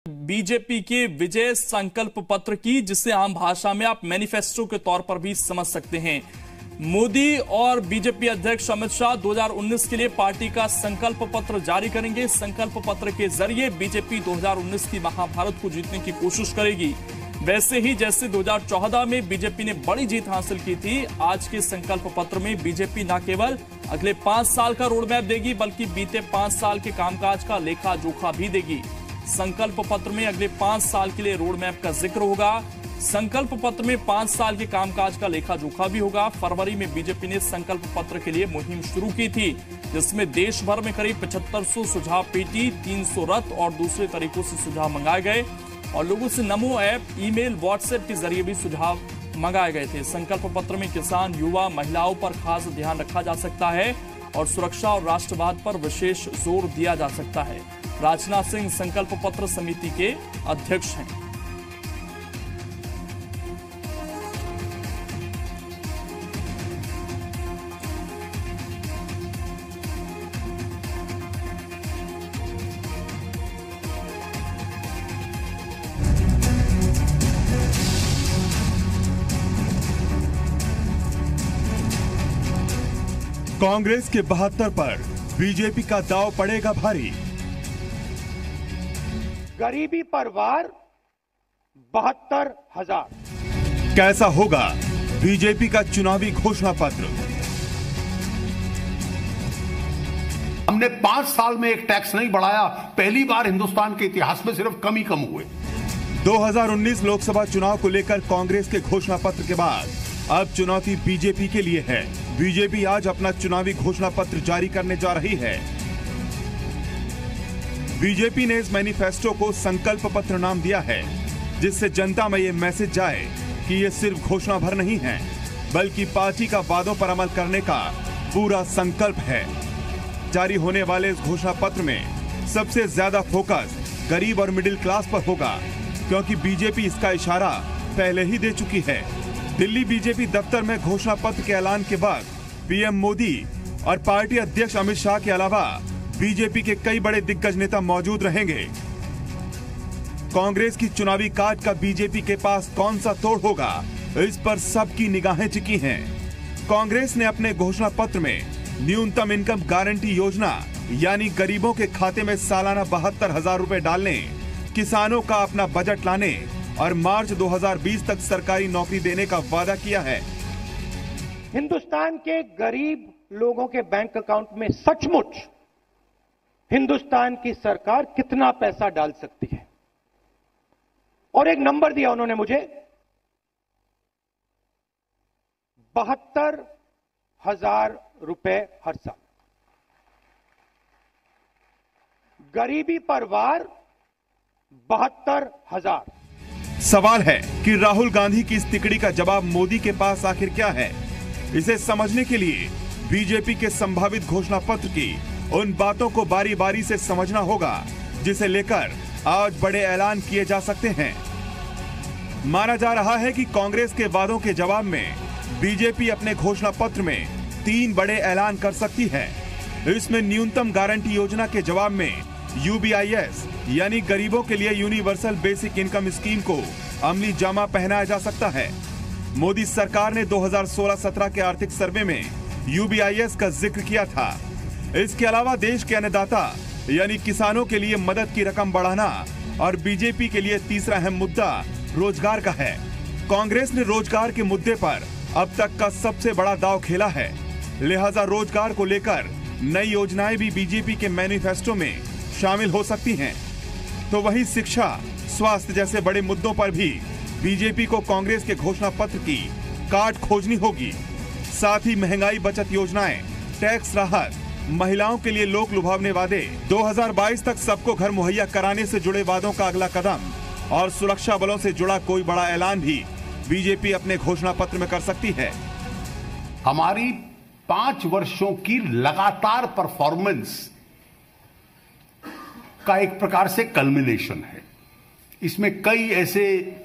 BJP के विजय संकल्प पत्र की, जिसे आम भाषा में आप मैनिफेस्टो के तौर पर भी समझ सकते हैं। मोदी और बीजेपी अध्यक्ष अमित शाह 2019 के लिए पार्टी का संकल्प पत्र जारी करेंगे। संकल्प पत्र के जरिए बीजेपी 2019 की महाभारत को जीतने की कोशिश करेगी। वैसे ही जैसे 2014 में बीजेपी ने बड़ी जीत हासिल की थी, आज के संकल्प पत्र में बीजेपी न केवल अगले 5 साल का रोड मैप देगी, बल्कि बीते 5 साल के कामकाज का लेखा जोखा भी देगी। संकल्प पत्र में अगले 5 साल के लिए रोड मैप का जिक्र होगा। संकल्प पत्र में 5 साल के कामकाज का लेखा जोखा भी होगा। फरवरी में बीजेपी ने संकल्प पत्र के लिए मुहिम शुरू की थी, जिसमें देश भर में करीब 7500 सुझाव पेटी, 300 रथ और दूसरे तरीकों से सुझाव मंगाए गए और लोगों से नमो ऐप, ईमेल, व्हाट्सएप के जरिए भी सुझाव मंगाए गए थे। संकल्प पत्र में किसान, युवा, महिलाओं पर खास ध्यान रखा जा सकता है और सुरक्षा और राष्ट्रवाद पर विशेष जोर दिया जा सकता है। राजनाथ सिंह संकल्प पत्र समिति के अध्यक्ष हैं। कांग्रेस के 72 पर बीजेपी का दांव पड़ेगा भारी। गरीबी पर वार 72,000। कैसा होगा बीजेपी का चुनावी घोषणा पत्र? हमने 5 साल में एक टैक्स नहीं बढ़ाया, पहली बार हिंदुस्तान के इतिहास में सिर्फ कम ही कम हुए। 2019 लोकसभा चुनाव को लेकर कांग्रेस के घोषणा पत्र के बाद अब चुनौती बीजेपी के लिए है। बीजेपी आज अपना चुनावी घोषणा पत्र जारी करने जा रही है। बीजेपी ने इस मैनिफेस्टो को संकल्प पत्र नाम दिया है, जिससे जनता में ये मैसेज जाए कि ये सिर्फ घोषणा भर नहीं है, बल्कि पार्टी का वादों पर अमल करने का पूरा संकल्प है। जारी होने वाले इस घोषणा पत्र में सबसे ज्यादा फोकस गरीब और मिडिल क्लास पर होगा, क्योंकि बीजेपी इसका इशारा पहले ही दे चुकी है। दिल्ली बीजेपी दफ्तर में घोषणा पत्र के ऐलान के बाद पीएम मोदी और पार्टी अध्यक्ष अमित शाह के अलावा बीजेपी के कई बड़े दिग्गज नेता मौजूद रहेंगे। कांग्रेस की चुनावी कार्ड का बीजेपी के पास कौन सा तोड़ होगा, इस पर सबकी निगाहें टिकी हैं। कांग्रेस ने अपने घोषणा पत्र में न्यूनतम इनकम गारंटी योजना, यानी गरीबों के खाते में सालाना 72,000 रुपए डालने, किसानों का अपना बजट लाने और मार्च 2020 तक सरकारी नौकरी देने का वादा किया है। हिंदुस्तान के गरीब लोगों के बैंक अकाउंट में सचमुच हिंदुस्तान की सरकार कितना पैसा डाल सकती है, और एक नंबर दिया उन्होंने मुझे, 72,000 रुपए हर साल। गरीबी पर वार 72,000। सवाल है कि राहुल गांधी की इस तिकड़ी का जवाब मोदी के पास आखिर क्या है? इसे समझने के लिए बीजेपी के संभावित घोषणा पत्र की उन बातों को बारी बारी से समझना होगा, जिसे लेकर आज बड़े ऐलान किए जा सकते हैं। माना जा रहा है कि कांग्रेस के वादों के जवाब में बीजेपी अपने घोषणा पत्र में 3 बड़े ऐलान कर सकती है। इसमें न्यूनतम गारंटी योजना के जवाब में यूबीआईएस, यानी गरीबों के लिए यूनिवर्सल बेसिक इनकम स्कीम को अमली जामा पहनाया जा सकता है। मोदी सरकार ने 2016-17 के आर्थिक सर्वे में यूबीआईएस का जिक्र किया था। इसके अलावा देश के अन्नदाता यानी किसानों के लिए मदद की रकम बढ़ाना, और बीजेपी के लिए तीसरा अहम मुद्दा रोजगार का है। कांग्रेस ने रोजगार के मुद्दे पर अब तक का सबसे बड़ा दांव खेला है, लिहाजा रोजगार को लेकर नई योजनाएं भी बीजेपी के मैनिफेस्टो में शामिल हो सकती हैं। तो वहीं शिक्षा, स्वास्थ्य जैसे बड़े मुद्दों पर भी बीजेपी को कांग्रेस के घोषणा पत्र की काट खोजनी होगी। साथ ही महंगाई बचत योजनाएं, टैक्स राहत, महिलाओं के लिए लोक लुभावने वादे, 2022 तक सबको घर मुहैया कराने से जुड़े वादों का अगला कदम और सुरक्षा बलों से जुड़ा कोई बड़ा ऐलान भी बीजेपी अपने घोषणा पत्र में कर सकती है। हमारी 5 वर्षों की लगातार परफॉर्मेंस का एक प्रकार से कल्मिनेशन है। इसमें कई ऐसे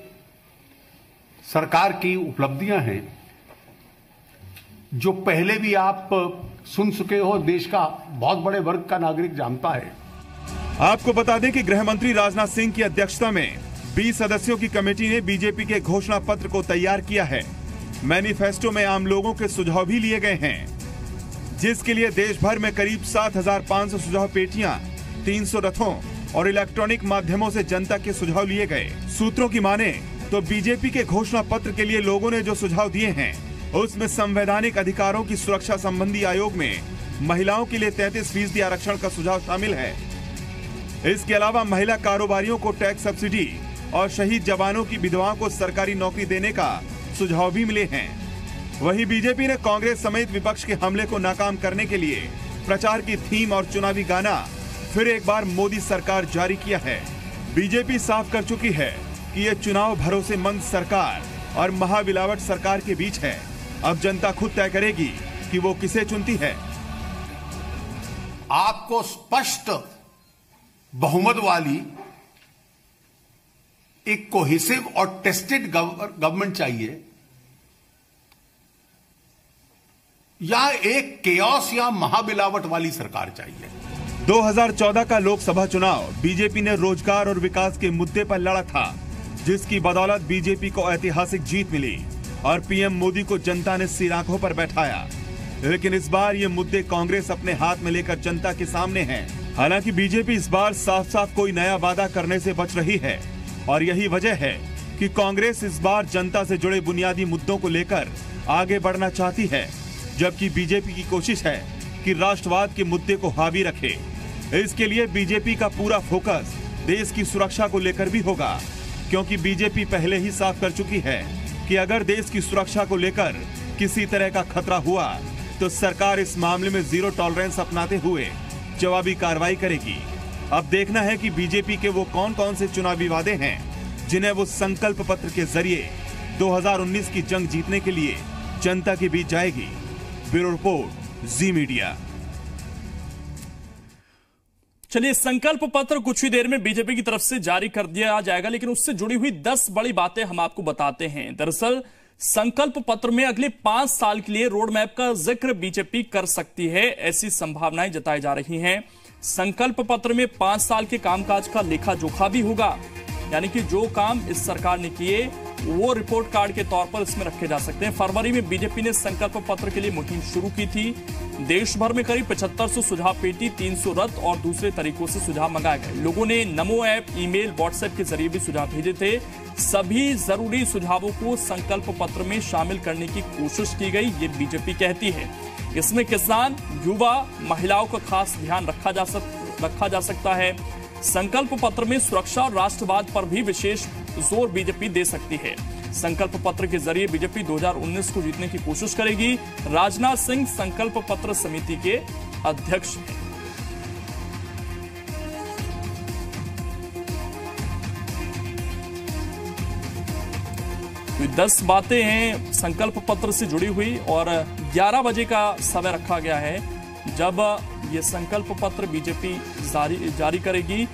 सरकार की उपलब्धियां हैं जो पहले भी आप सुन चुके हो, देश का बहुत बड़े वर्ग का नागरिक जानता है। आपको बता दें कि गृह मंत्री राजनाथ सिंह की अध्यक्षता में 20 सदस्यों की कमेटी ने बीजेपी के घोषणा पत्र को तैयार किया है। मैनिफेस्टो में आम लोगों के सुझाव भी लिए गए हैं, जिसके लिए देश भर में करीब 7,500 सुझाव पेटियां, 300 रथों और इलेक्ट्रॉनिक माध्यमों से जनता के सुझाव लिए गए। सूत्रों की माने तो बीजेपी के घोषणा पत्र के लिए लोगों ने जो सुझाव दिए हैं, उसमें संवैधानिक अधिकारों की सुरक्षा संबंधी आयोग में महिलाओं के लिए 33% आरक्षण का सुझाव शामिल है। इसके अलावा महिला कारोबारियों को टैक्स सब्सिडी और शहीद जवानों की विधवाओं को सरकारी नौकरी देने का सुझाव भी मिले हैं। वहीं बीजेपी ने कांग्रेस समेत विपक्ष के हमले को नाकाम करने के लिए प्रचार की थीम और चुनावी गाना फिर एक बार मोदी सरकार जारी किया है। बीजेपी साफ कर चुकी है कि ये चुनाव भरोसेमंद सरकार और महामिलावट सरकार के बीच है। अब जनता खुद तय करेगी कि वो किसे चुनती है। आपको स्पष्ट बहुमत वाली एक कोहेसिव और टेस्टेड गवर्नमेंट चाहिए, या एक केओस या महामिलावट वाली सरकार चाहिए। 2014 का लोकसभा चुनाव बीजेपी ने रोजगार और विकास के मुद्दे पर लड़ा था, जिसकी बदौलत बीजेपी को ऐतिहासिक जीत मिली और पीएम मोदी को जनता ने सिर आंखों पर बैठाया। लेकिन इस बार ये मुद्दे कांग्रेस अपने हाथ में लेकर जनता के सामने है। हालांकि बीजेपी इस बार साफ साफ कोई नया वादा करने से बच रही है और यही वजह है कि कांग्रेस इस बार जनता से जुड़े बुनियादी मुद्दों को लेकर आगे बढ़ना चाहती है, जबकि बीजेपी की कोशिश है कि राष्ट्रवाद के मुद्दे को हावी रखे। इसके लिए बीजेपी का पूरा फोकस देश की सुरक्षा को लेकर भी होगा, क्योंकि बीजेपी पहले ही साफ कर चुकी है कि अगर देश की सुरक्षा को लेकर किसी तरह का खतरा हुआ तो सरकार इस मामले में जीरो टॉलरेंस अपनाते हुए जवाबी कार्रवाई करेगी। अब देखना है कि बीजेपी के वो कौन कौन से चुनावी वादे हैं जिन्हें वो संकल्प पत्र के जरिए 2019 की जंग जीतने के लिए जनता के बीच जाएगी। ब्यूरो रिपोर्ट, जी मीडिया। चलिए, संकल्प पत्र कुछ ही देर में बीजेपी की तरफ से जारी कर दिया जाएगा, लेकिन उससे जुड़ी हुई 10 बड़ी बातें हम आपको बताते हैं। दरअसल संकल्प पत्र में अगले 5 साल के लिए रोड मैप का जिक्र बीजेपी कर सकती है, ऐसी संभावनाएं जताई जा रही हैं। संकल्प पत्र में 5 साल के कामकाज का लेखा जोखा भी होगा, यानी कि जो काम इस सरकार ने किए वो रिपोर्ट कार्ड के तौर पर इसमें रखे जा सकते हैं। फरवरी में बीजेपी ने संकल्प पत्र के लिए मुहिम शुरू की थी। देश भर में करीब 7500 सुझाव पेटी, 300 रथ और दूसरे तरीकों से सुझाव मंगाए गए। लोगों ने नमो ऐप, ईमेल, व्हाट्सएप के जरिए भी सुझाव भेजे थे। सभी जरूरी सुझावों को संकल्प पत्र में शामिल करने की कोशिश की गई, ये बीजेपी कहती है। इसमें किसान, युवा, महिलाओं का खास ध्यान रखा जा सकता है। संकल्प पत्र में सुरक्षा और राष्ट्रवाद पर भी विशेष जोर बीजेपी दे सकती है। संकल्प पत्र के जरिए बीजेपी 2019 को जीतने की कोशिश करेगी। राजनाथ सिंह संकल्प पत्र समिति के अध्यक्ष हैं। तो 10 बातें हैं संकल्प पत्र से जुड़ी हुई और 11 बजे का समय रखा गया है जब ये संकल्प पत्र बीजेपी जारी करेगी।